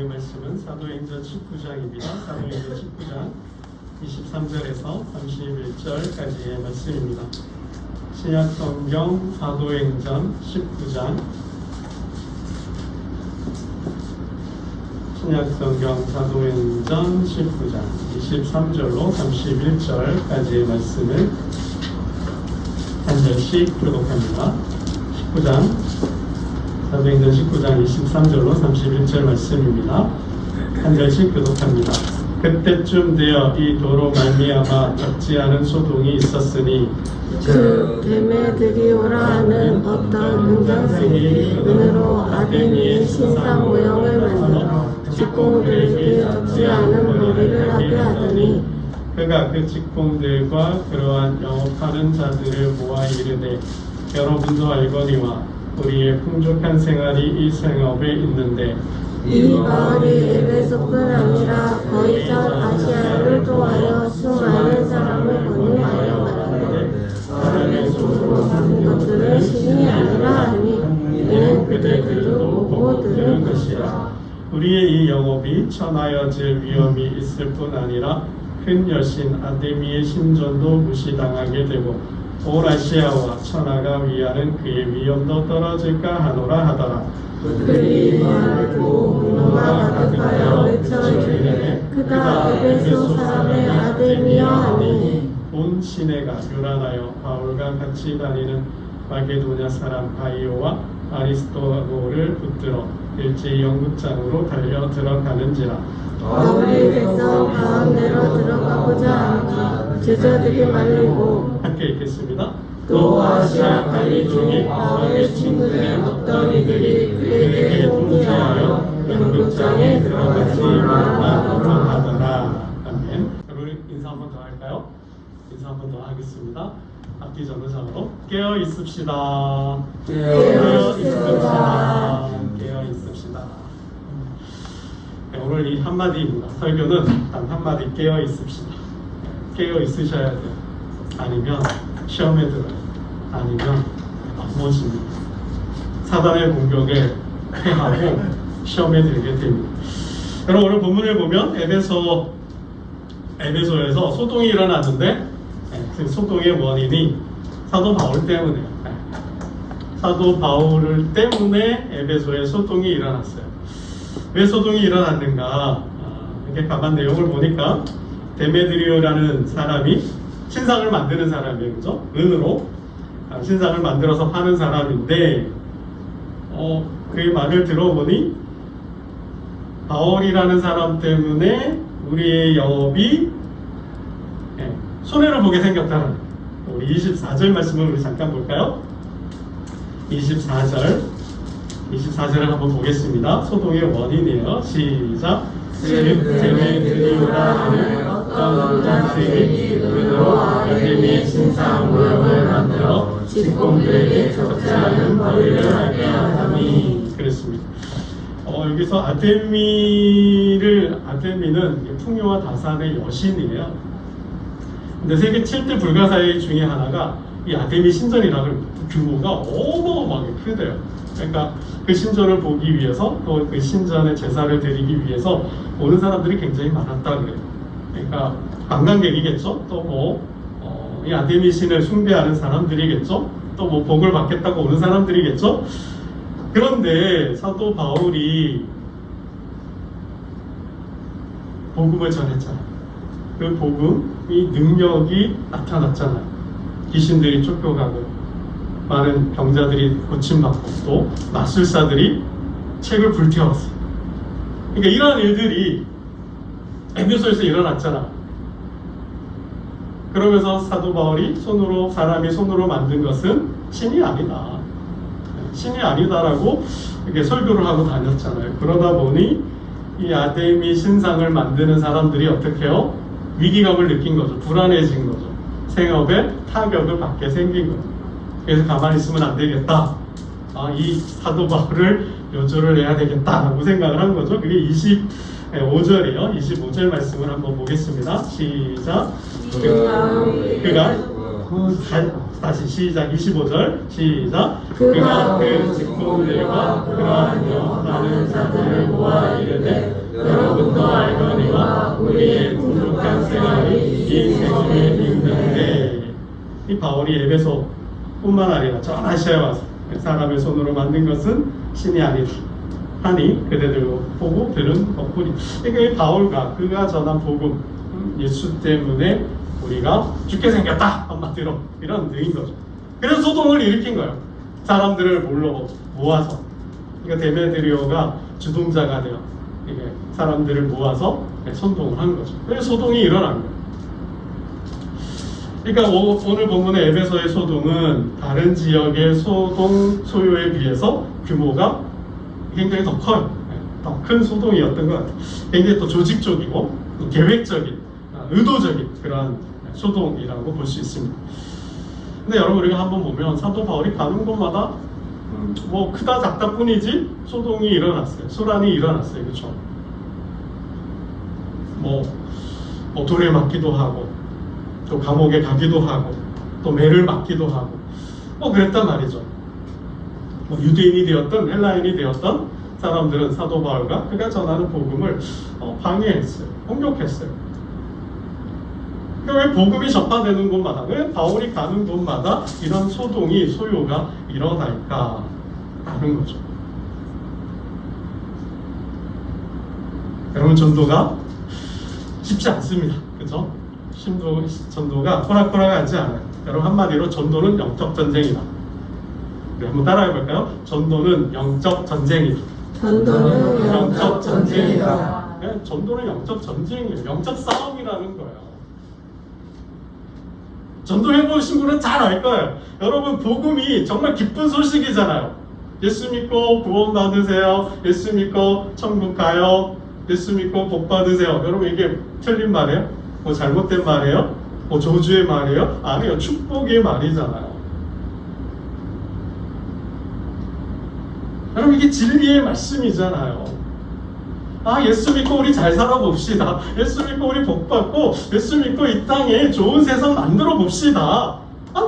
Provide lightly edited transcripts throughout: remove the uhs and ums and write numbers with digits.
말씀은 사도행전 19장입니다. 사도행전 19장 23절에서 31절까지의 말씀입니다. 신약성경 사도행전 19장 신약성경 사도행전 19장 23절로 31절까지의 말씀을 한 절씩 교독합니다. 19장 사도행전 19장 23절로 31절 말씀입니다. 한 절씩 교독합니다. 그때쯤 되어 이 도로 말미암아 적지 않은 소동이 있었으니 그 데메드리오라 하는 어떤 은장생이 은으로 아데미의 신상 모형을 만들어 직공들에게 적지 않은 머리를 하게 하더니 그가 그 직공들과 그러한 영업하는 자들을 모아 이르되 여러분도 알거니와 우리의 풍족한 생활이 이 생업에 있는데 이 마을이 에베소뿐 아니라 거의 전 아시아를 통하여 수많은 사람을 권유하여 말하되 사람의 손으로 만든 것들을 신이 아니라 하니 이는 그들도 보고 들은 것이라. 우리의 이 영업이 천하여질 위험이 있을 뿐 아니라 큰 여신 아데미의 신전도 무시당하게 되고 온 아시아와 천하가 위하는 그의 위엄도 떨어질까 하노라 하더라. 그들이 말을 듣고 분노가 가득하여 외쳐 이르되 그다 에베소 사람의 아데미여 하니 온 시내가 요란하여 바울과 같이 다니는 마게도냐 사람 가이오와 아리스토고를 붙들어 일제히 연극장으로 달려 들어가는지라. 바울이 백성 가운데로 들어가고자 하니 제자들이 말리고 함께 읽겠습니다. 또 아시아 관리 중에 바울의 친구된 어떤 이들이 그에게 통지하여 연극장에 들어가지 말라고 하더라. 아멘. 여러분 인사 한 번 더 할까요? 인사 한 번 더 하겠습니다. 앞뒤 전도자로 깨어 있읍시다. 깨어 있읍시다. 깨어 있읍시다. 네, 오늘 이 한마디입니다. 설교는 단 한마디 깨어 있읍시다. 깨어 있으셔야 돼요. 아니면 시험에 들어요. 아니면 넘어집니다. 사단의 공격에 패하고 시험에 들게 됩니다. 여러분 오늘 본문을 보면 에베소에서 소동이 일어났는데 그 소동의 원인이 사도 바울 때문이에요. 사도 바울 때문에 에베소에 소동이 일어났어요. 왜 소동이 일어났는가? 이렇게 가만 내용을 보니까 데메드리오라는 사람이 신상을 만드는 사람이에요. 그죠? 은으로 신상을 만들어서 파는 사람인데 그의 말을 들어보니 바울이라는 사람 때문에 우리의 영업이 손해를 보게 생겼다는 우리 24절 말씀을 우리 잠깐 볼까요? 24절을 한번 보겠습니다. 소동의 원인이에요. 시작. 데메드리오라 하는 어떤 은장생이 은으로 아데미의 신상 모형을 만들어 직공들에게 적지 않은 머리를 하게 하더니 그렇습니다. 여기서 아데미는 풍요와 다산의 여신이에요. 근데 세계 7대 불가사의 중에 하나가 이 아데미 신전이라고 합니다. 규모가 어마어마하게 크대요. 그러니까 그 신전을 보기 위해서 또 그 신전에 제사를 드리기 위해서 오는 사람들이 굉장히 많았다 그래요. 그러니까 관광객이겠죠. 또 이 아데미 신을 숭배하는 사람들이겠죠. 또 복을 받겠다고 오는 사람들이겠죠. 그런데 사도 바울이 복음을 전했잖아요. 그 복음이 능력이 나타났잖아요. 귀신들이 쫓겨가고 많은 병자들이 고침받고 또 마술사들이 책을 불태웠어요. 그러니까 이러한 일들이 에베소에서 일어났잖아. 그러면서 사도 바울이 사람이 손으로 만든 것은 신이 아니다. 신이 아니다라고 이렇게 설교를 하고 다녔잖아요. 그러다 보니 이 아데미 신상을 만드는 사람들이 어떻게 해요? 위기감을 느낀 거죠. 불안해진 거죠. 생업에 타격을 받게 생긴 거죠. 그래서 가만히 있으면 안 되겠다. 이 사도 바울을 요조를 해야 되겠다라고 생각을 한 거죠. 그게 25절이에요. 25절 말씀을 한번 보겠습니다. 시작. 그가 다시 시작. 25절 시작. 그가 그 직분들과 그러한 영하는 자들을 모아 이르되 여러분도 알거니와 우리의 부족한 생활이 이 세상에 있는데. 이 바울이 에베소뿐만 아니라 전 아시아에 와서 사람의 손으로 만든 것은 신이 아니다 하니 그대들 보고 들은 것뿐이. 그러니까 이 바울과 그가 전한 복음, 예수 때문에 우리가 죽게 생겼다, 한마디로 이런 의미인 거죠. 그래서 소동을 일으킨 거예요. 사람들을 모아서. 그러니까 데메드리오가 주동자가 되어 이게 사람들을 모아서 선동을 한 거죠. 그래서 소동이 일어난 거예요. 그러니까 오늘 본문의 에베소의 소동은 다른 지역의 소동 소요에 비해서 규모가 굉장히 더 커요. 더 큰 소동이었던 것 같아요. 굉장히 또 조직적이고 또 계획적인, 의도적인 그런 소동이라고 볼 수 있습니다. 근데 여러분, 우리가 한번 보면 사도 바울이 가는 곳마다 뭐 크다 작다 뿐이지 소동이 일어났어요. 소란이 일어났어요. 그렇죠? 뭐 돌에 맞기도 하고 또 감옥에 가기도 하고 또 매를 맞기도 하고 뭐 그랬단 말이죠. 뭐 유대인이 되었던 헬라인이 되었던 사람들은 사도 바울과 그가 전하는 복음을 방해했어요. 공격했어요. 그러니까 왜 복음이 전파되는 곳마다, 왜 바울이 가는 곳마다 이런 소동이, 소요가 일어날까 하는 거죠. 여러분, 전도가 쉽지 않습니다. 그죠? 전도가 호락호락하지 않아요. 여러분, 한마디로 전도는 영적 전쟁이다. 우리 한번 따라해볼까요? 전도는 영적 전쟁이다. 전도는 영적 전쟁이다. 네, 전도는 영적 전쟁이에요. 영적 싸움이라는 거예요. 전도해보신 분은 잘 알 거예요. 여러분, 복음이 정말 기쁜 소식이잖아요. 예수 믿고 구원 받으세요. 예수 믿고 천국 가요. 예수 믿고 복 받으세요. 여러분, 이게 틀린 말이에요? 뭐 잘못된 말이에요? 뭐 저주의 말이에요? 아니에요. 축복의 말이잖아요. 여러분, 이게 진리의 말씀이잖아요. 예수 믿고 우리 잘 살아봅시다. 예수 믿고 우리 복 받고, 예수 믿고 이 땅에 좋은 세상 만들어 봅시다.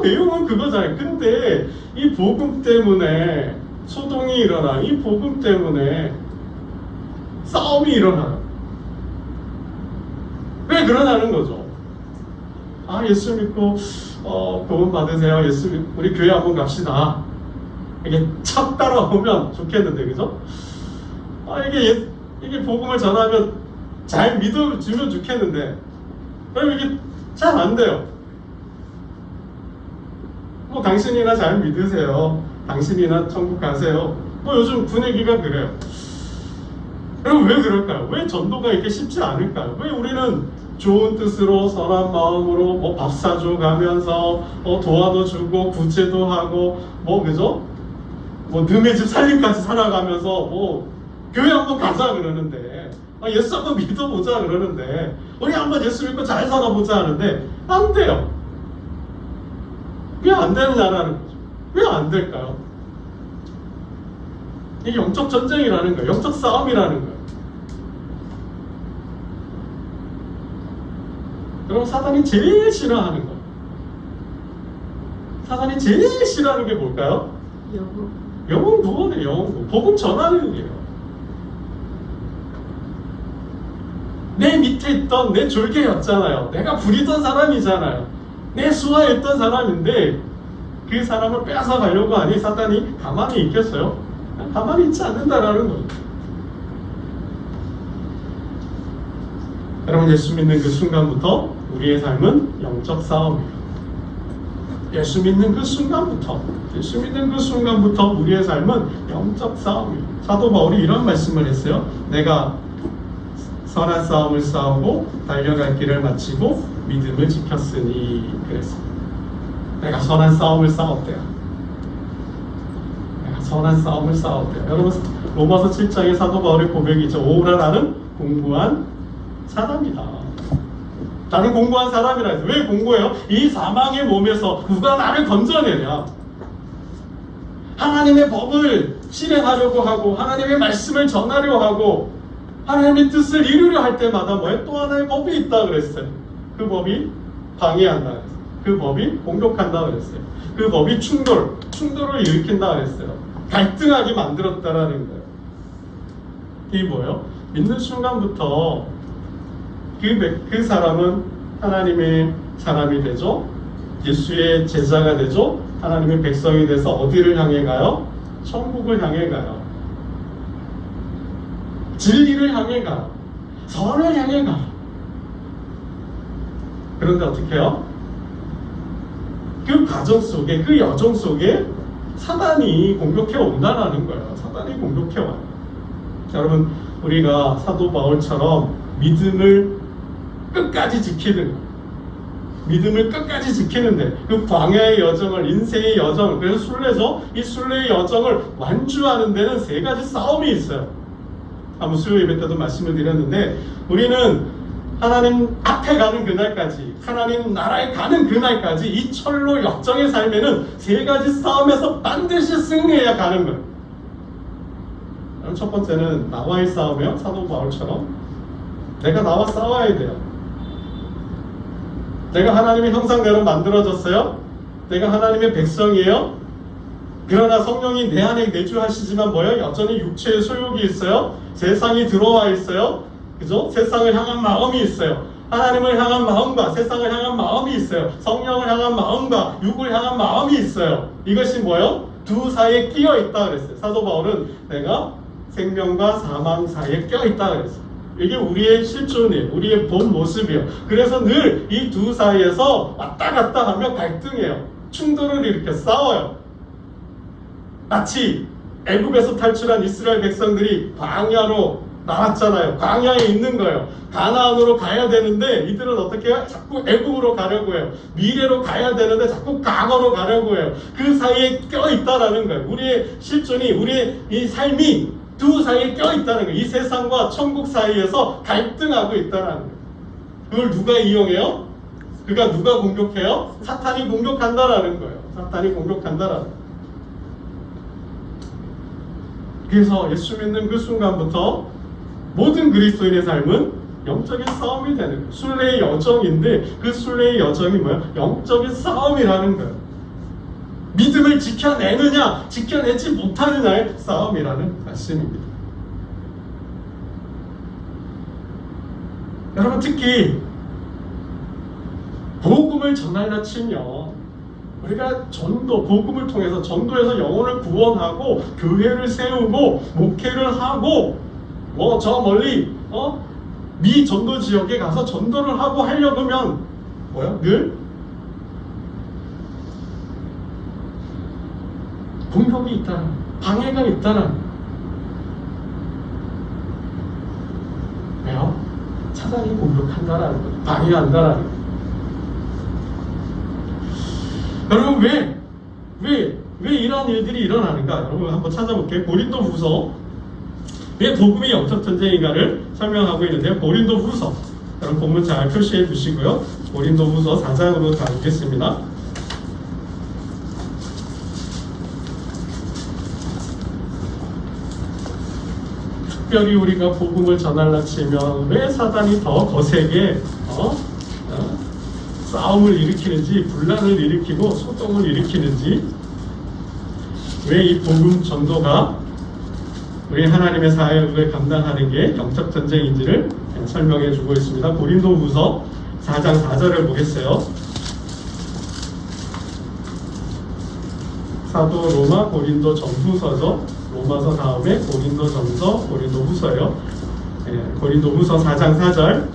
내용은 그거잖아요. 근데 이 복음 때문에 소동이 일어나, 이 복음 때문에 싸움이 일어나요. 왜 그러냐는 거죠. 예수 믿고 구원 받으세요. 우리 교회 한번 갑시다. 이게 착 따라오면 좋겠는데, 그죠? 이게 복음을 전하면 잘 믿어주면 좋겠는데, 그럼 이게 잘 안 돼요. 뭐 당신이나 잘 믿으세요. 당신이나 천국 가세요. 뭐 요즘 분위기가 그래요. 그럼 왜 그럴까요? 왜 전도가 이렇게 쉽지 않을까요? 왜 우리는 좋은 뜻으로 선한 마음으로 뭐 밥 사줘 가면서 도와도 주고 구제도 하고 그죠? 뭐 너네 집 살림까지 살아가면서 교회 한번 가자 그러는데, 예수 한번 믿어보자 그러는데, 우리 한번 예수 믿고 잘 살아보자 하는데 안 돼요. 왜 안 되느냐라는 거죠. 왜 안 될까요? 이게 영적 전쟁이라는 거예요. 영적 싸움이라는 거예요. 여러분, 사단이 제일 싫어하는 거, 사단이 제일 싫어하는 게 뭘까요? 영혼 구원이에요. 영혼 구원. 복음 전하는 일이에요. 내 밑에 있던 내 졸개였잖아요. 내가 부리던 사람이잖아요. 내 수하였던 사람인데 그 사람을 빼앗아 가려고 하니 사단이 가만히 있겠어요? 가만히 있지 않는다라는 거죠. 여러분, 예수 믿는 그 순간부터 우리의 삶은 영적 싸움이에요. 예수 믿는 그 순간부터 우리의 삶은 영적 싸움이에요. 사도 바울이 이런 말씀을 했어요. 내가 선한 싸움을 싸우고 달려갈 길을 마치고 믿음을 지켰으니 그랬어요. 내가 선한 싸움을 싸웠대요. 여러분, 로마서 7장의 사도 바울의 고백이죠. 오라, 나는 공부한 사람이다. 나는 공부한 사람이라 해서 왜 공부해요? 이 사망의 몸에서 누가 나를 건져내냐? 하나님의 법을 실행하려고 하고 하나님의 말씀을 전하려 하고 하나님의 뜻을 이루려 할 때마다 또 하나의 법이 있다 그랬어요. 그 법이 방해한다 그랬어요. 그 법이 공격한다 그랬어요. 그 법이 충돌을 일으킨다 그랬어요. 갈등하게 만들었다라는 거예요. 이게 뭐예요? 믿는 순간부터 그 사람은 하나님의 사람이 되죠. 예수의 제자가 되죠. 하나님의 백성이 돼서 어디를 향해 가요? 천국을 향해 가요. 진리를 향해 가요. 선을 향해 가요. 그런데 어떻게 해요? 그 과정 속에, 그 여정 속에 사단이 공격해 온다라는 거예요. 사단이 공격해 와요. 자, 여러분, 우리가 사도 바울처럼 믿음을 끝까지 지키는, 믿음을 끝까지 지키는데 그 광야의 여정을, 인생의 여정을, 그래서 순례죠. 이 순례의 여정을 완주하는 데는 세 가지 싸움이 있어요. 한번 수요 예배 때도 말씀을 드렸는데, 우리는 하나님 앞에 가는 그날까지, 하나님 나라에 가는 그날까지 이 철로 역정의 삶에는 세 가지 싸움에서 반드시 승리해야 가는 거예요. 그럼 첫 번째는 나와의 싸움이요. 사도 바울처럼 내가 나와 싸워야 돼요. 내가 하나님의 형상대로 만들어졌어요. 내가 하나님의 백성이에요. 그러나 성령이 내 안에 내주하시지만 뭐예요? 여전히 육체의 소욕이 있어요. 세상이 들어와 있어요. 그죠? 세상을 향한 마음이 있어요. 하나님을 향한 마음과 세상을 향한 마음이 있어요. 성령을 향한 마음과 육을 향한 마음이 있어요. 이것이 뭐예요? 두 사이에 끼어 있다 그랬어요. 사도 바울은 내가 생명과 사망 사이에 끼어 있다 그랬어요. 이게 우리의 실존이에요. 우리의 본 모습이에요. 그래서 늘 이 두 사이에서 왔다 갔다 하며 갈등해요. 충돌을 일으켜 싸워요. 마치 애굽에서 탈출한 이스라엘 백성들이 광야로 나왔잖아요. 광야에 있는 거예요. 가나안으로 가야 되는데 이들은 어떻게 해요? 자꾸 애굽으로 가려고 해요. 미래로 가야 되는데 자꾸 과거로 가려고 해요. 그 사이에 껴있다라는 거예요. 우리의 실존이, 우리의 이 삶이 두 사이에 껴있다는 거예요. 이 세상과 천국 사이에서 갈등하고 있다는 거예요. 그걸 누가 이용해요? 그가 누가 공격해요? 사탄이 공격한다라는 거예요. 사탄이 공격한다라는 거예요. 그래서 예수 믿는 그 순간부터 모든 그리스도인의 삶은 영적인 싸움이 되는 거예요. 순례의 여정인데 그 순례의 여정이 뭐예요? 영적인 싸움이라는 거예요. 믿음을 지켜내느냐 지켜내지 못하느냐의 싸움이라는 말씀입니다. 여러분, 특히 복음을 전하려 치면 우리가 복음을 통해서 전도해서 영혼을 구원하고 교회를 세우고 목회를 하고 저 멀리 미 전도 지역에 가서 전도를 하고 하려고 하면 뭐야? 늘 공격이 있다는, 방해가 있다는. 왜요? 사단이 공격한다라는 거예요. 방해한다라는 거예요. 여러분, 왜 이런 일들이 일어나는가? 여러분 한번 찾아볼게요. 고린도후서, 왜 복음이 영적 전쟁인가를 설명하고 있는데요. 고린도후서, 여러분 본문 잘 표시해 주시고요. 고린도후서 4장으로 가보겠습니다. 특별히 우리가 복음을 전하려 치면 왜 사단이 더 거세게 싸움을 일으키는지, 분란을 일으키고 소동을 일으키는지, 왜 이 복음 전도가 우리 하나님의 사역을 감당하는 게 영적 전쟁인지를 설명해 주고 있습니다. 고린도후서 4장 4절을 보겠어요. 사도 로마 고린도 전후서죠. 로마서 다음에 고린도전서, 고린도후서예요. 고린도후서 4장 4절.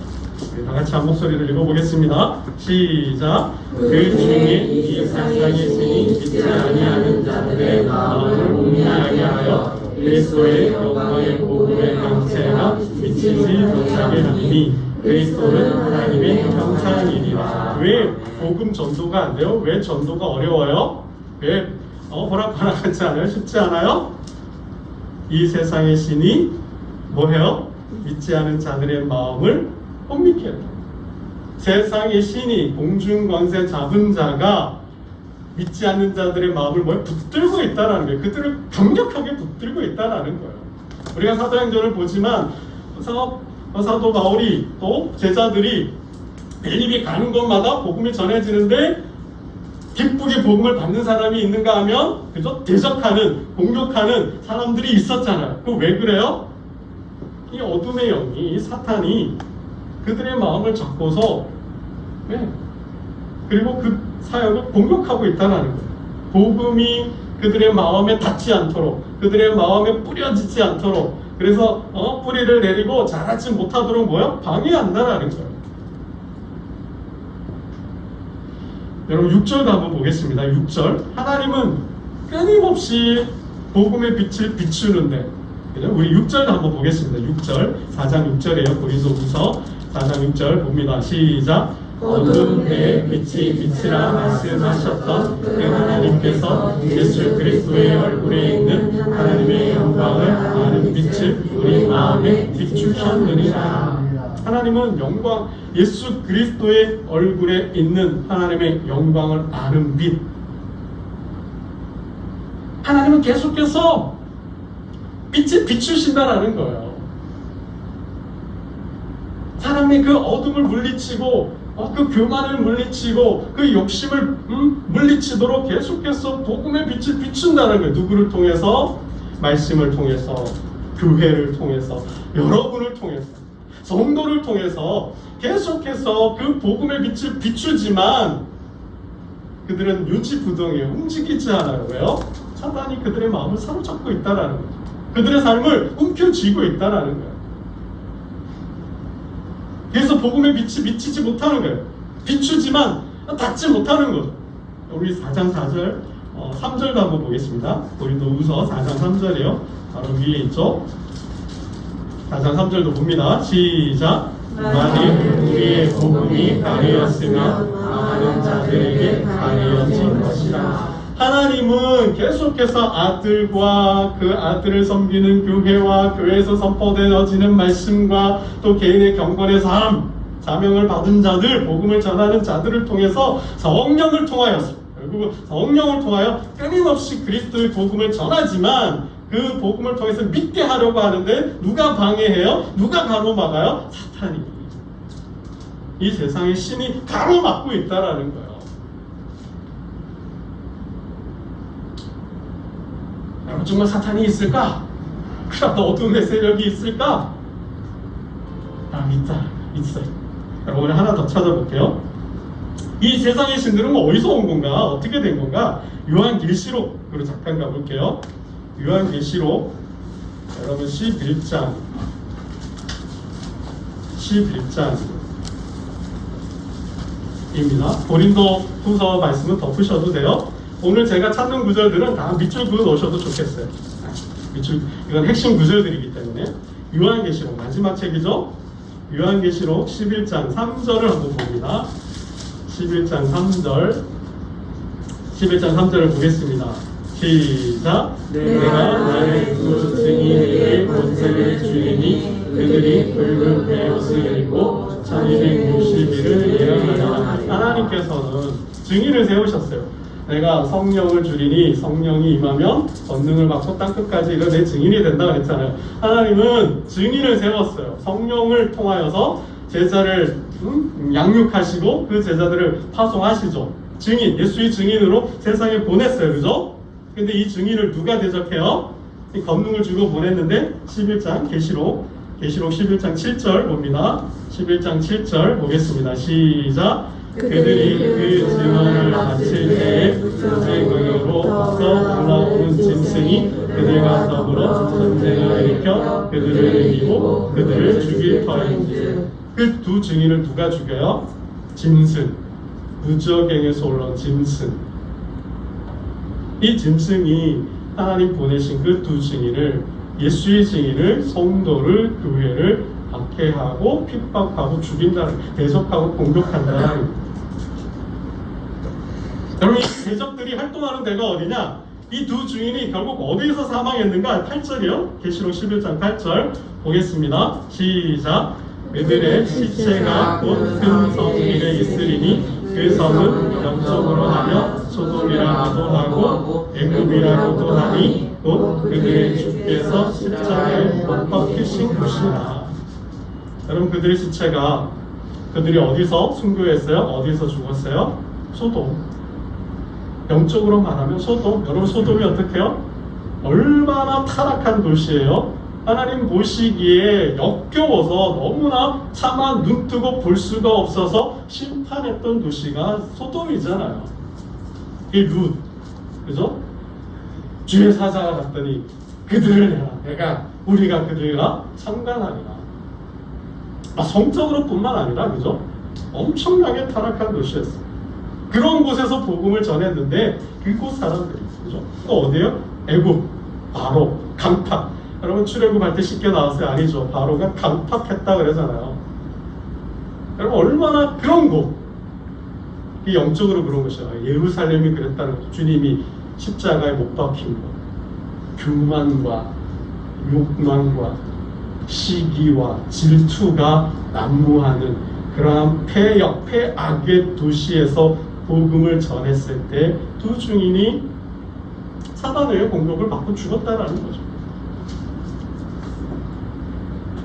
우리 다 같이 한 목소리를 읽어보겠습니다. 시작. 그 중에 이 세상에 있으니 믿지 아니하는 자들의 마음을 음미하게 하여 그리스도의 영광의 복음의 명체가 미치지 못하게 하니 그리스도는 하나님의 형상이니라. 왜 복음 전도가 안 돼요? 왜 전도가 어려워요? 왜 호락호락하지 않아요? 쉽지 않아요? 이 세상의 신이 뭐해요? 믿지 않은 자들의 마음을 혼미케 해요. 세상의 신이, 공중권세 잡은 자가 믿지 않는 자들의 마음을 붙들고 있다는 거예요. 그들을 강력하게 붙들고 있다는 거예요. 우리가 사도행전을 보지만 사도 바울이 또 제자들이 매일이 가는 곳마다 복음이 전해지는데 기쁘게 복음을 받는 사람이 있는가 하면 그죠? 대적하는, 공격하는 사람들이 있었잖아요. 그 왜 그래요? 이 어둠의 영이, 이 사탄이 그들의 마음을 잡고서 그리고 그 사역을 공격하고 있다는 거예요. 복음이 그들의 마음에 닿지 않도록, 그들의 마음에 뿌려지지 않도록, 그래서 뿌리를 내리고 자라지 못하도록 뭐요? 방해한다는 거예요. 여러분 6절도 한번 보겠습니다. 6절. 하나님은 끊임없이 복음의 빛을 비추는데, 우리 6절도 한번 보겠습니다. 6절. 4장 6절이에요. 고린도후서 4장 6절 봅니다. 시작. 어두운 데에 빛이 빛이라 말씀하셨던 그 하나님께서 예수 그리스도의 얼굴에 있는 하나님의 영광을 아는 빛을 우리 마음에 비추셨느니라. 하나님은 영광, 예수 그리스도의 얼굴에 있는 하나님의 영광을 아는 빛. 하나님은 계속해서 빛을 비추신다라는 거예요. 사람이 그 어둠을 물리치고 그 교만을 물리치고 그 욕심을 물리치도록 계속해서 복음의 빛을 비춘다는 거예요. 누구를 통해서? 말씀을 통해서, 교회를 통해서, 여러분을 통해서, 성도를 통해서 계속해서 그 복음의 빛을 비추지만 그들은 유지부동해요. 움직이지 않아요. 왜요? 사단이 그들의 마음을 사로잡고 있다는 거죠. 그들의 삶을 움켜쥐고 있다는 거예요. 그래서 복음의 빛이 비치지 못하는 거예요. 비추지만 닿지 못하는 거죠. 우리 4장 4절, 3절도 한번 보겠습니다. 고린도후서 4장 3절이요. 바로 위에 있죠. 4장 3절도 봅니다. 시작. 만일 우리의 복음이 가려졌으면 많은 자들에게 가려진 것이라. 하나님은 계속해서 아들과 그 아들을 섬기는 교회와 교회에서 선포되어지는 말씀과 또 개인의 경건의 삶, 사명을 받은 자들, 복음을 전하는 자들을 통해서 성령을 통하여서, 결국 성령을 통하여 끊임없이 그리스도의 복음을 전하지만 그 복음을 통해서 믿게 하려고 하는데 누가 방해해요? 누가 가로막아요? 사탄이. 이 세상의 신이 가로막고 있다라는 거예요. 여러분, 정말 사탄이 있을까? 그런 어둠의 세력이 있을까? 있어요. 여러분, 오늘 하나 더 찾아볼게요. 이 세상의 신들은 어디서 온 건가? 어떻게 된 건가? 요한계시록으로 잠깐 가볼게요. 요한계시록 여러분 11장입니다. 고린도 후서 말씀은 덮으셔도 돼요. 오늘 제가 찾는 구절들은 다 밑줄 그어 놓으셔도 좋겠어요. 이건 핵심 구절들이기 때문에. 요한계시록 마지막 책이죠. 요한계시록 11장 3절을 한번 봅니다. 11장 3절을 보겠습니다. 시작. 내가 나의 두 증인에게 권세를 주리니 그들이 붉은 베옷을 입고 1260일을 예언하리라. 하나님께서는 증인을 세우셨어요. 내가 성령을 주리니 성령이 임하면 권능을 받고 땅끝까지 이런 내 증인이 된다 그랬잖아요. 하나님은 증인을 세웠어요. 성령을 통하여서 제자를 양육하시고 그 제자들을 파송하시죠. 증인, 예수의 증인으로 세상에 보냈어요. 그죠? 근데 이 증인을 누가 대적해요? 이 권능을 주고 보냈는데 11장 계시록 11장 7절 봅니다. 11장 7절 보겠습니다. 시작. 그들이 그 증언을 마칠 때에 전쟁으로부터 올라오는 짐승이 그들과 더불어 전쟁을 일으켜 그들을 이기고 그들을 죽일 터인지. 그 두 증인을 누가 죽여요? 짐승, 무지어갱에서 올라온 짐승. 이 짐승이 하나님 보내신 그 두 증인을, 예수의 증인을, 성도를, 교회를 박해하고 핍박하고 죽인다는, 대적하고 공격한다는. 여러분, 이 대적들이 활동하는 데가 어디냐? 이 두 증인이 결국 어디에서 사망했는가? 8절이요. 계시록 11장 8절 보겠습니다. 시작. 그들의 시체가 곧 큰 성 위에 있으리니 그 성은 영적으로 하며 소돔이라고도 하고 애굽이라고도 하니 곧 그들의 주께서 십자가에 못 박히신 곳이라. 여러분, 그들의 시체가 그들이 어디서 순교했어요? 어디서 죽었어요? 소돔. 영적으로 말하면 소돔. 여러분 소돔이 어떻게 해요? 얼마나 타락한 도시예요. 하나님 보시기에 역겨워서 너무나 차마 눈 뜨고 볼 수가 없어서 심판했던 도시가 소돔이잖아요. 이 룻, 그죠? 주의 사자가 갔더니 그들을 우리가 그들과 상관하리라. 성적으로 뿐만 아니라, 그죠? 엄청나게 타락한 도시였어요. 그런 곳에서 복음을 전했는데 그곳 사람들이, 그죠? 또 어디요? 애굽, 바로, 강팍. 여러분 출애굽할 때 쉽게 나왔어요? 아니죠. 바로가 강팍했다 그러잖아요. 여러분 얼마나 그런 곳, 이 영적으로 그런 것이야. 예루살렘이 그랬다는 것. 주님이 십자가에 못 박힌 것, 교만과 욕망과 시기와 질투가 난무하는 그러한 폐악의 도시에서 복음을 전했을 때 두 증인이 사단의 공격을 받고 죽었다라는 거죠.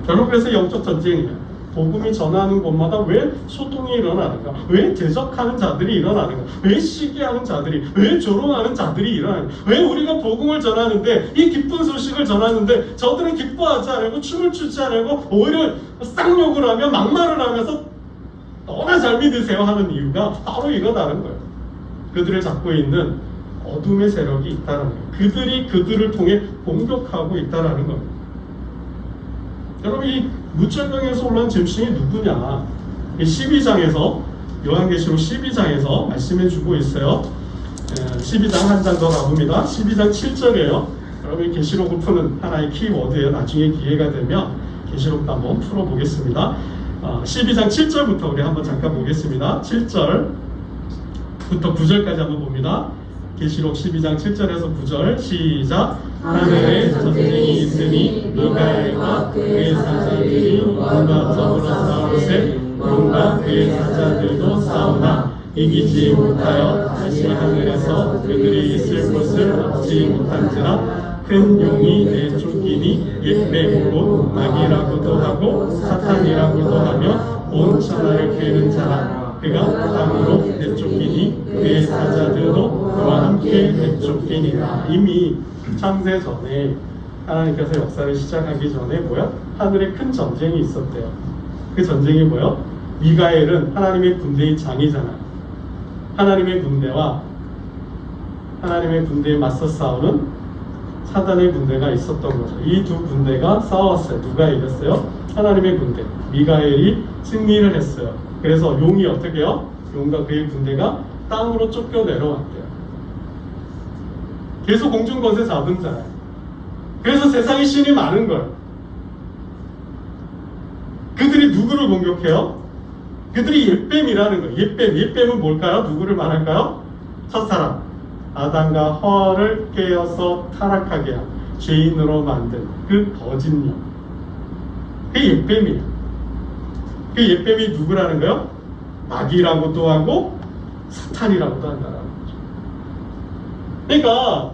여러분 그래서 영적 전쟁이에요. 복음이 전하는 곳마다 왜 소동이 일어나는가? 왜 대적하는 자들이 일어나는가? 왜 시기하는 자들이, 왜 조롱하는 자들이 일어나는가? 왜 우리가 복음을 전하는데, 이 기쁜 소식을 전하는데 저들은 기뻐하지 않고 춤을 추지 않고 오히려 쌍욕을 하며 막말을 하면서 너나 잘 믿으세요 하는 이유가 바로 이거다는 거예요. 그들을 잡고 있는 어둠의 세력이 있다는 거예요. 그들이 그들을 통해 공격하고 있다는 거예요. 여러분 이 무절강에서 올라온 짐승이 누구냐? 12장에서 요한계시록 12장에서 말씀해주고 있어요. 12장 한 장 더 가봅니다. 12장 7절이에요. 여러분 계시록을 푸는 하나의 키워드예요. 나중에 기회가 되면 계시록도 한번 풀어보겠습니다. 12장 7절부터 우리 한번 잠깐 보겠습니다. 7절부터 9절까지 한번 봅니다. 계시록 12장 7절에서 9절 시작. 하늘에 전쟁이 있으니 미가엘과 그의 사자들이 왕과 더불어 싸울세 왕과 그의 사자들도 싸우나 이기지 못하여 다시 하늘에서 그들이 있을 곳을 얻지 못한지라. 큰 용이 내쫓기니 옛뱀으로 마귀라고도 하고 사탄이라고도 하며 온 천하를 괴는 자라. 그가 땅으로 내쫓기니 그의 사자들도 그와 함께 내쫓기니라. 이미 창세 전에 하나님께서 역사를 시작하기 전에 뭐야? 하늘에 큰 전쟁이 있었대요. 그 전쟁이 뭐요? 미가엘은 하나님의 군대의 장이잖아요. 하나님의 군대와 하나님의 군대에 맞서 싸우는 사단의 군대가 있었던 거죠. 이 두 군대가 싸웠어요. 누가 이겼어요? 하나님의 군대. 미가엘이 승리를 했어요. 그래서 용이 어떻게 해요? 용과 그의 군대가 땅으로 쫓겨 내려왔대요. 계속 공중거세 잡은 자예요. 그래서 세상에 신이 많은 거예요. 그들이 누구를 공격해요? 그들이 옛뱀이라는 거예요. 옛뱀은 뭘까요? 누구를 말할까요? 첫사람 아담과 하와를 깨어서 타락하게 한 죄인으로 만든 그 거짓령. 그게 옛뱀이에요. 그 옛뱀이 누구라는 거예요? 마귀라고도 하고 사탄이라고도 한다는 거죠. 그러니까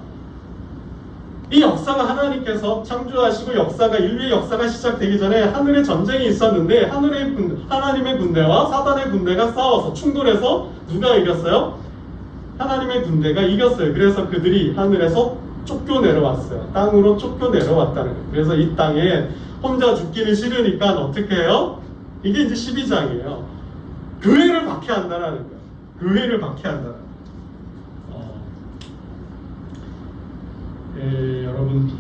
이 역사가 하나님께서 창조하시고 역사가 인류의 역사가 시작되기 전에 하늘에 전쟁이 있었는데 하나님의 군대와 사단의 군대가 싸워서 충돌해서 누가 이겼어요? 하나님의 군대가 이겼어요. 그래서 그들이 하늘에서 쫓겨 내려왔어요. 땅으로 쫓겨 내려왔다는 거예요. 그래서 이 땅에 혼자 죽기는 싫으니까 어떻게 해요? 이게 이제 12장이에요. 교회를 박해한다는 거예요. 교회를 박해한다는 거예요. 여러분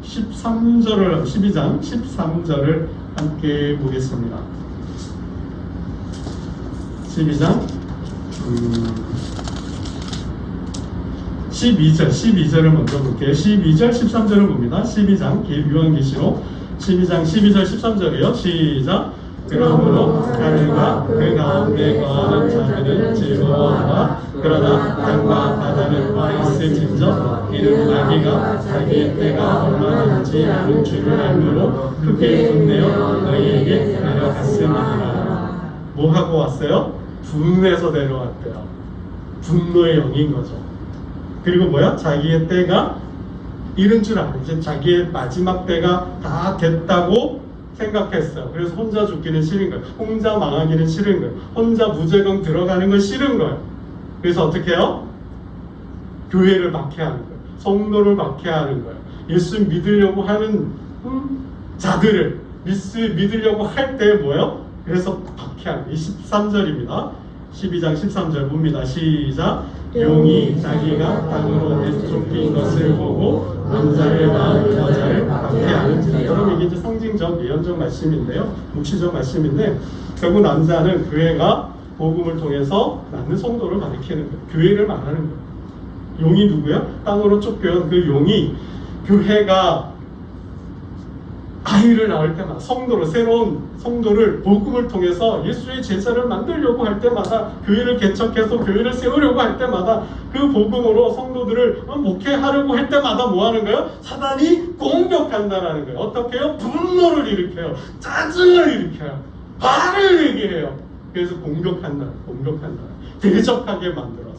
12장 13절을 함께 보겠습니다. 12장 12절을 먼저 볼게요. 12절 13절을 봅니다. 12장 요한계시록 12장 12절 13절이요. 시작. 그러므로 하늘과 그 가운데 거하는 자들은 즐거워하라. 그러나 땅과 바다는 와 있을진저 이는 마귀가 자기의 때가 얼마 남지 않은 줄을 알므로 크게 분내어 너희에게 내려갔습니다. 뭐 하고 왔어요? 분내서 내려왔대요. 분노의 영인 거죠. 그리고 뭐야? 자기의 때가 이른 줄 알아. 이제 자기의 마지막 때가 다 됐다고 생각했어요. 그래서 혼자 죽기는 싫은 거예요. 혼자 망하기는 싫은 거예요. 혼자 무죄강 들어가는 건 싫은 거예요. 그래서 어떻게 해요? 교회를 박해하는 거예요. 성도를 박해하는 거예요. 예수 믿으려고 하는 자들을 믿으려고 할 때 뭐예요? 그래서 박해하는 23절입니다. 12장 13절 봅니다. 시작. 용이 자기가 땅으로 내쫓긴 것을 보고 남자를 여자를 박해하는. 여러분 이게 이제 상징적 예언적 말씀인데요. 묵시적 말씀인데 결국 남자는 교회가 복음을 통해서 낳는 성도를 가리키는 거예요. 교회를 말하는 거예요. 용이 누구야? 땅으로 쫓겨온 그 용이 교회가 아이를 낳을 때마다 성도를 새로운 성도를 복음을 통해서 예수의 제자를 만들려고 할 때마다 교회를 개척해서 교회를 세우려고 할 때마다 그 복음으로 성도들을 목회하려고 할 때마다 뭐 하는 거예요? 사단이 공격한다라는 거예요. 어떻게 해요? 분노를 일으켜요. 짜증을 일으켜요. 화를 내게 해요. 그래서 공격한다. 대적하게 만들어서.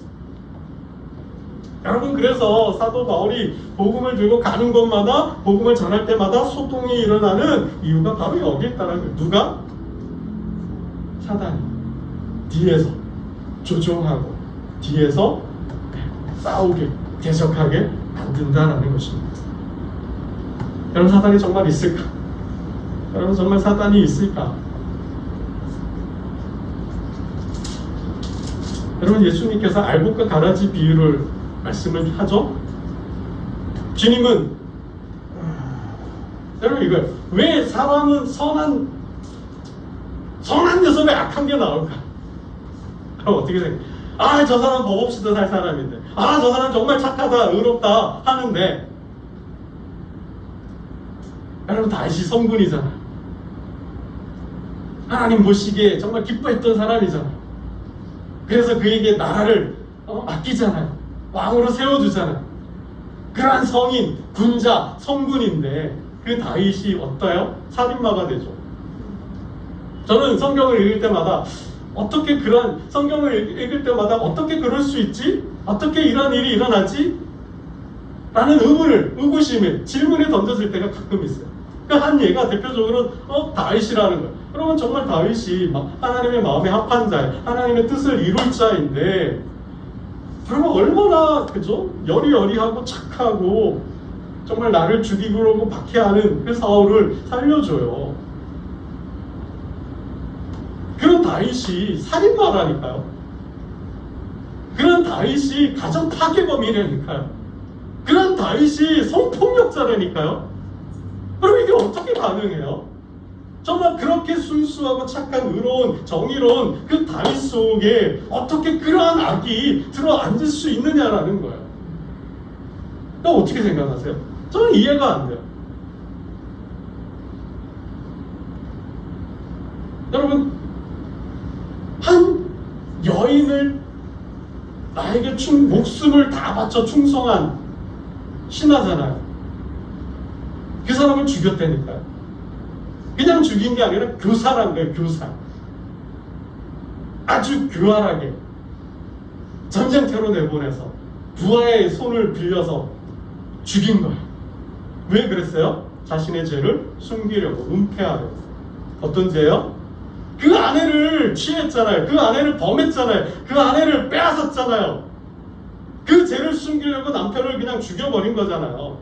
여러분 그래서 사도 바울이 복음을 들고 가는 곳마다 복음을 전할 때마다 소동이 일어나는 이유가 바로 여기에 있다는 거예요. 누가? 사단이 뒤에서 조종하고 뒤에서 싸우게 대적하게 만든다는 것입니다. 여러분 사단이 정말 있을까? 여러분 정말 사단이 있을까? 여러분 예수님께서 알곡과 가라지 비유를 말씀을 하죠. 주님은 여러분 이거 왜 사람은 선한 데서 왜 악한 게 나올까? 그럼 어떻게 생각해? 아 저 사람 법 없이도 살 사람인데 아 저 사람 정말 착하다 의롭다 하는데 여러분 다윗이 성군이잖아요. 하나님 보시기에 정말 기뻐했던 사람이잖아요. 그래서 그에게 나라를 아끼잖아요. 왕으로 세워주잖아요. 그러한 성인, 군자, 성군인데 그 다윗이 어때요? 살인마가 되죠. 저는 성경을 읽을 때마다 어떻게 그런 성경을 읽을 때마다 어떻게 그럴 수 있지? 어떻게 이런 일이 일어나지? 라는 의구심을 질문에 던졌을 때가 가끔 있어요. 그 한 예가 대표적으로 다윗이라는 거예요. 여러분 정말 다윗이 하나님의 마음에 합한 자예요. 하나님의 뜻을 이룰 자인데 그러면 얼마나 그죠? 여리여리하고 착하고 정말 나를 죽이려고 박해하는 그 사울을 살려줘요. 그런 다윗이 살인마라니까요. 그런 다윗이 가정 파괴범이라니까요. 그런 다윗이 성폭력자라니까요. 그럼 이게 어떻게 가능해요? 정말 그렇게 순수하고 착한 의로운 정의로운 그 다윗 속에 어떻게 그러한 악이 들어앉을 수 있느냐라는 거예요. 그럼 어떻게 생각하세요? 저는 이해가 안 돼요. 여러분 한 여인을 나에게 목숨을 다 바쳐 충성한 신하잖아요. 그 사람을 죽였다니까요. 그냥 죽인 게 아니라 교사란 거예요. 교사. 아주 교활하게 전쟁터로 내보내서 부하의 손을 빌려서 죽인 거예요. 왜 그랬어요? 자신의 죄를 숨기려고, 은폐하려고. 어떤 죄요? 그 아내를 취했잖아요. 그 아내를 범했잖아요. 그 아내를 빼앗았잖아요. 그 죄를 숨기려고 남편을 그냥 죽여버린 거잖아요.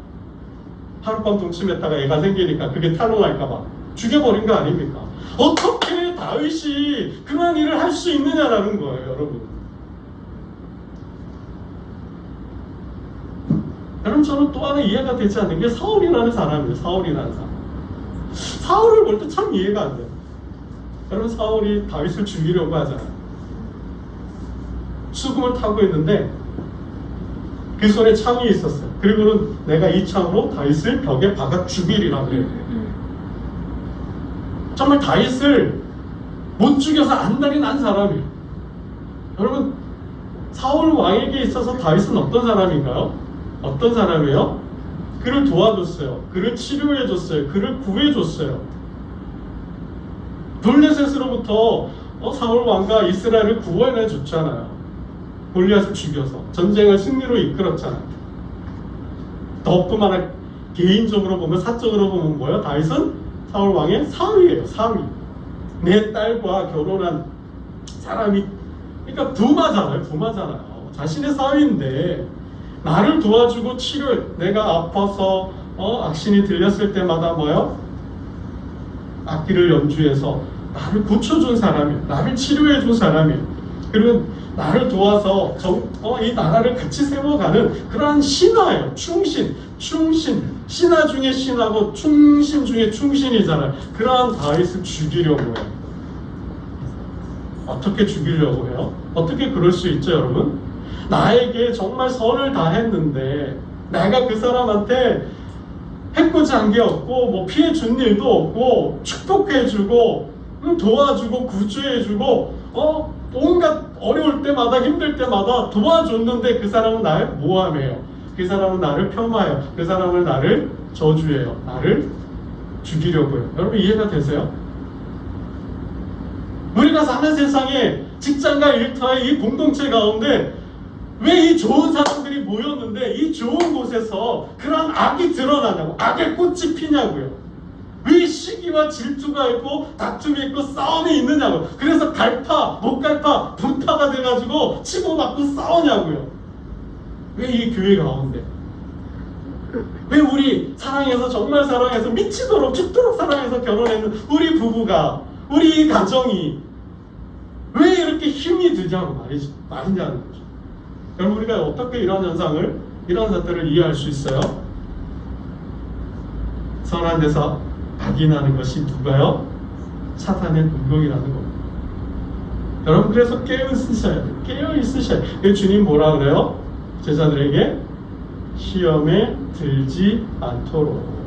하룻밤 동침했다가 애가 생기니까 그게 탄로날까봐 죽여버린 거 아닙니까? 어떻게 다윗이 그런 일을 할 수 있느냐라는 거예요, 여러분. 여러분 저는 또 하나 이해가 되지 않는 게 사울이라는 사람이에요. 사울이라는 사람. 사울을 볼 때 참 이해가 안 돼요. 여러분 사울이 다윗을 죽이려고 하잖아요. 수금을 타고 있는데 그 손에 창이 있었어요. 그리고는 내가 이 창으로 다윗을 벽에 박아 죽이리라 그래요. 정말 다윗을 못 죽여서 안달이 난 사람이에요. 여러분 사울 왕에게 있어서 다윗은 어떤 사람인가요? 어떤 사람이에요? 그를 도와줬어요. 그를 치료해줬어요. 그를 구해줬어요. 블레셋으로부터 사울 왕과 이스라엘을 구원해줬잖아요. 골리앗을 죽여서 전쟁을 승리로 이끌었잖아요. 더뿐만 아니라 개인적으로 보면 사적으로 보면 뭐예요? 다윗은 사울 왕의 사위예요. 사위. 내 딸과 결혼한 사람이 그러니까 부마잖아요. 부마잖아요. 자신의 사위인데 나를 도와주고 치료해. 내가 아파서 악신이 들렸을 때마다 뭐요? 악기를 연주해서 나를 고쳐준 사람이에요. 나를 치료해준 사람이에요. 그리고 나를 도와서 이 나라를 같이 세워가는 그러한 신하예요. 충신. 신하 중에 신하고 충신 중에 충신이잖아요. 그러한 다윗을 죽이려고 해요. 어떻게 죽이려고 해요? 어떻게 그럴 수 있죠, 여러분? 나에게 정말 선을 다했는데 내가 그 사람한테 해코지한 게 없고 뭐 피해 준 일도 없고 축복해주고 도와주고 구주해주고 온갖 어려울 때마다 힘들 때마다 도와줬는데 그 사람은 나를 모함해요. 그 사람은 나를 폄하해요. 그 사람은 나를 저주해요. 나를 죽이려고 해요. 여러분 이해가 되세요? 우리가 사는 세상에 직장과 일터의 이 공동체 가운데 왜 이 좋은 사람들이 모였는데 이 좋은 곳에서 그런 악이 드러나냐고, 악의 꽃이 피냐고요. 왜 시기와 질투가 있고 다툼이 있고 싸움이 있느냐고. 그래서 갈파, 못 갈파, 분파가 돼가지고 치고받고 싸우냐고요. 왜 이 교회 가운데? 왜 우리 사랑해서 정말 사랑해서 미치도록 죽도록 사랑해서 결혼했는 우리 부부가, 우리 가정이 왜 이렇게 힘이 드냐고 말이냐는 거죠. 여러분 우리가 어떻게 이런 현상을, 이런 사태를 이해할 수 있어요? 선한 데서 악이 나는 것이 누가요? 사탄의 능력이라는 겁니다. 여러분 그래서 깨어 있으셔야 돼요. 깨어 있으셔야 돼요. 주님 뭐라 그래요? 제자들에게 시험에 들지 않도록.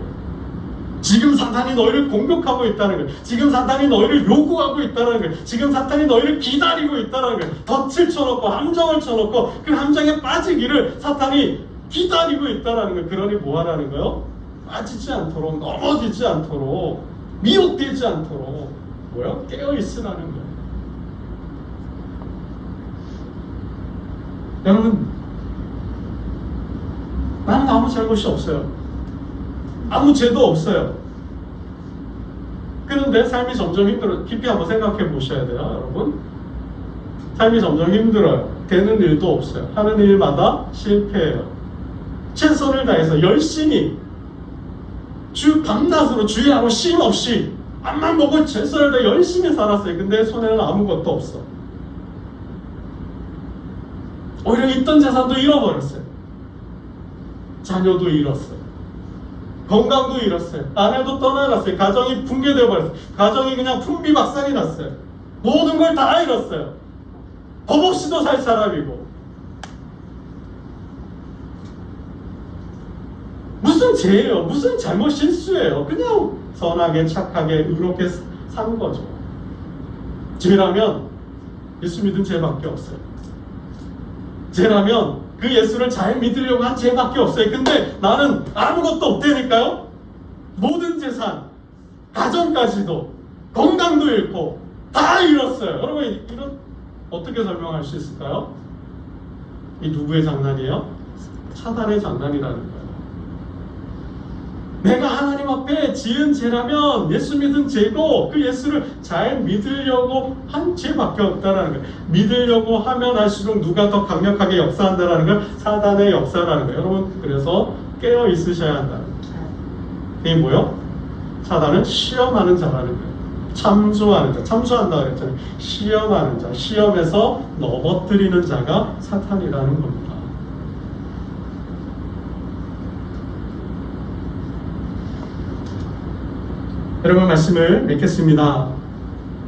지금 사탄이 너희를 공격하고 있다는 거예요. 지금 사탄이 너희를 요구하고 있다는 거예요. 지금 사탄이 너희를 기다리고 있다는 거예요. 덫을 쳐놓고 함정을 쳐놓고 그 함정에 빠지기를 사탄이 기다리고 있다는 거예요. 그러니 뭐 하라는 거예요? 빠지지 않도록, 넘어지지 않도록, 미혹되지 않도록 뭐요? 깨어 있으라는 거예요. 여러분 나는 아무 잘못이 없어요. 아무 죄도 없어요. 그런데 삶이 점점 힘들어요. 깊이 한번 생각해 보셔야 돼요, 여러분. 삶이 점점 힘들어요. 되는 일도 없어요. 하는 일마다 실패해요. 최선을 다해서 열심히 주 밤낮으로 주의하고 쉼 없이 맘만 먹고 최선을 다해 열심히 살았어요. 근데 손에는 아무것도 없어. 오히려 있던 재산도 잃어버렸어요. 자녀도 잃었어요. 건강도 잃었어요. 아내도 떠나갔어요. 가정이 붕괴되어 버렸어요. 가정이 그냥 풍비박산이 났어요. 모든 걸 다 잃었어요. 법 없이도 살 사람이고. 무슨 죄예요? 무슨 잘못 실수예요? 그냥 선하게 착하게 의롭게 산 거죠. 죄라면 예수 믿은 죄밖에 없어요. 죄라면 그 예수를 잘 믿으려고 한 죄밖에 없어요. 근데 나는 아무것도 없다니까요. 모든 재산, 가정까지도, 건강도 잃고 다 잃었어요. 여러분 이런 어떻게 설명할 수 있을까요? 이 누구의 장난이에요? 사단의 장난이라는 거예요. 내가 하나님 앞에 지은 죄라면 예수 믿은 죄고 그 예수를 잘 믿으려고 한 죄밖에 없다라는 거예요. 믿으려고 하면 할수록 누가 더 강력하게 역사한다라는 건 사단의 역사라는 거예요. 여러분 그래서 깨어 있으셔야 한다는 거예요. 이게 뭐요? 사단은 시험하는 자라는 거예요. 참조하는 자, 참조한다고 그랬잖아요. 시험하는 자, 시험에서 넘어뜨리는 자가 사탄이라는 겁니다. 여러분 말씀을 맺겠습니다.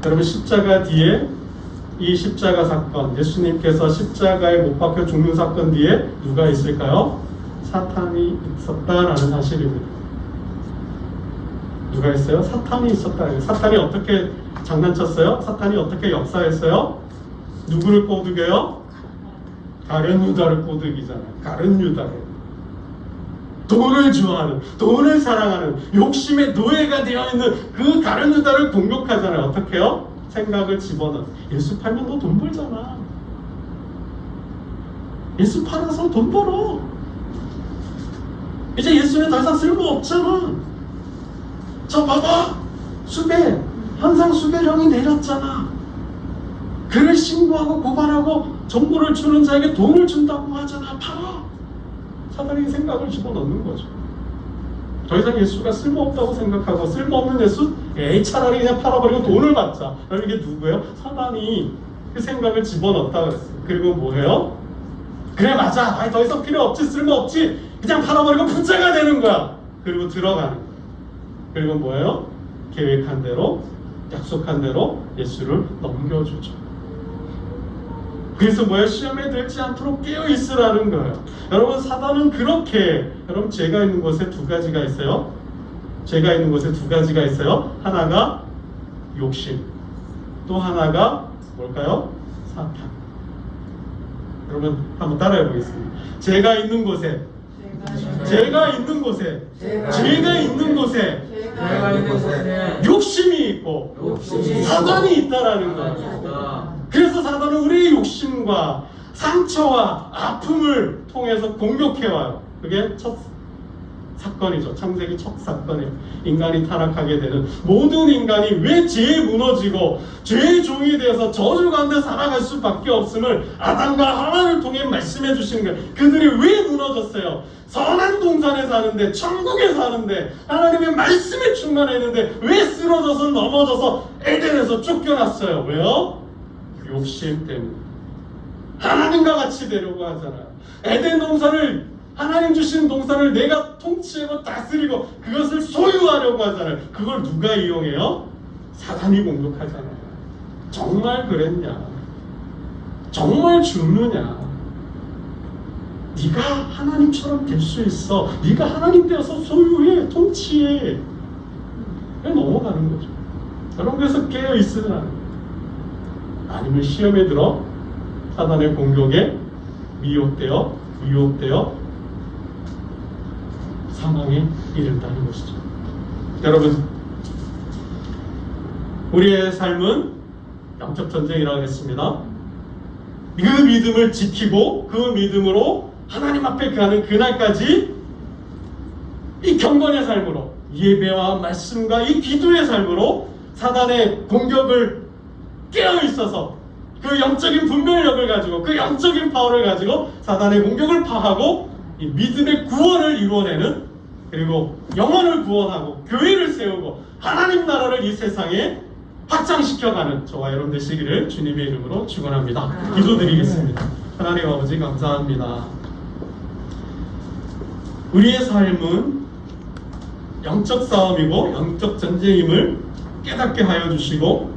여러분 십자가 뒤에 이 십자가 사건, 예수님께서 십자가에 못 박혀 죽는 사건 뒤에 누가 있을까요? 사탄이 있었다라는 사실입니다. 누가 있어요? 사탄이 있었다. 사탄이 어떻게 장난쳤어요? 사탄이 어떻게 역사했어요? 누구를 꼬드겨요? 가룟 유다를 꼬드기잖아요. 가룟 유다를. 돈을 좋아하는, 돈을 사랑하는, 욕심의 노예가 되어있는 그 가룟 유다를 공격하잖아요. 어떻게 해요? 생각을 집어넣어. 예수 팔면 너 돈 벌잖아. 예수 팔아서 돈 벌어. 이제 예수는 더 이상 쓸모 없잖아. 저 봐봐. 현상 수배령이 내렸잖아. 그를 신고하고 고발하고 정보를 주는 자에게 돈을 준다고 하잖아. 팔아. 사단이 생각을 집어넣는 거죠. 더 이상 예수가 쓸모없다고 생각하고 쓸모없는 예수? 에이 차라리 그냥 팔아버리고 돈을 받자. 그럼 이게 누구예요? 사단이 그 생각을 집어넣었다 그랬어요. 그리고 뭐예요? 그래 맞아. 아니 더 이상 필요 없지 쓸모없지. 그냥 팔아버리고 부자가 되는 거야. 그리고 들어가는 거야. 그리고 뭐예요? 계획한 대로 약속한 대로 예수를 넘겨주죠. 그래서 뭐예요? 시험에 들지 않도록 깨어있으라는 거예요. 여러분 사단은 그렇게 여러분 죄가 있는 곳에 두 가지가 있어요. 죄가 있는 곳에 두 가지가 있어요. 하나가 욕심, 또 하나가 뭘까요? 사탄. 여러분 한번 따라해 보겠습니다. 죄가 있는 곳에 죄가 있는 곳에 죄가 있는 곳에 욕심이 있고 사단이 있다라는 거예요. 그래서 사단은 우리의 욕심과 상처와 아픔을 통해서 공격해와요. 그게 첫 사건이죠. 창세기 첫 사건이에요. 인간이 타락하게 되는 모든 인간이 왜 죄에 무너지고 죄의 종이 되어서 저주 가운데 살아갈 수밖에 없음을 아담과 하와를 통해 말씀해 주시는 거예요. 그들이 왜 무너졌어요? 선한 동산에 사는데 천국에 사는데 하나님의 말씀에 충만했는데 왜 쓰러져서 넘어져서 에덴에서 쫓겨났어요? 왜요? 욕심 때문에. 하나님과 같이 되려고 하잖아요. 에덴 동산을 하나님 주신 동산을 내가 통치하고 다스리고 그것을 소유하려고 하잖아요. 그걸 누가 이용해요? 사단이 공격하잖아요. 정말 그랬냐? 정말 죽느냐? 네가 하나님처럼 될 수 있어. 네가 하나님 되어서 소유해, 통치해. 그냥 넘어가는 거죠. 여러분 그래서 깨어있으라는 거예요. 아니면 시험에 들어 사단의 공격에 미혹되어 유혹되어 사망에 이른다는 것이죠. 여러분 우리의 삶은 영적 전쟁이라고 했습니다. 그 믿음을 지키고 그 믿음으로 하나님 앞에 가는 그날까지 이 경건의 삶으로 예배와 말씀과 이 기도의 삶으로 사단의 공격을 깨어있어서 그 영적인 분별력을 가지고 그 영적인 파워를 가지고 사단의 공격을 파하고 이 믿음의 구원을 이루어내는 그리고 영혼을 구원하고 교회를 세우고 하나님 나라를 이 세상에 확장시켜가는 저와 여러분 되시기를 주님의 이름으로 축원합니다. 기도드리겠습니다. 하나님 아버지 감사합니다. 우리의 삶은 영적 싸움이고 영적 전쟁임을 깨닫게 하여 주시고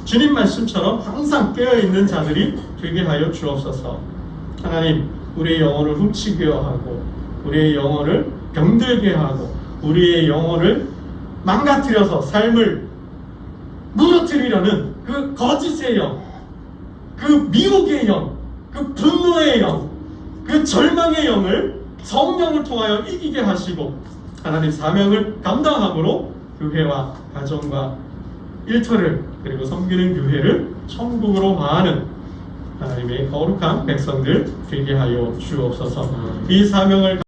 주님 말씀처럼 항상 깨어있는 자들이 되게 하여 주옵소서. 하나님 우리의 영혼을 훔치게 하고 우리의 영혼을 병들게 하고 우리의 영혼을 망가뜨려서 삶을 무너뜨리려는 그 거짓의 영, 그 미혹의 영, 그 분노의 영, 그 절망의 영을 성령을 통하여 이기게 하시고 하나님 사명을 감당함으로 교회와 가정과 일터를 그리고 섬기는 교회를 천국으로 바하는 하나님의 거룩한 백성들 되게 하여 주옵소서. 이 사명을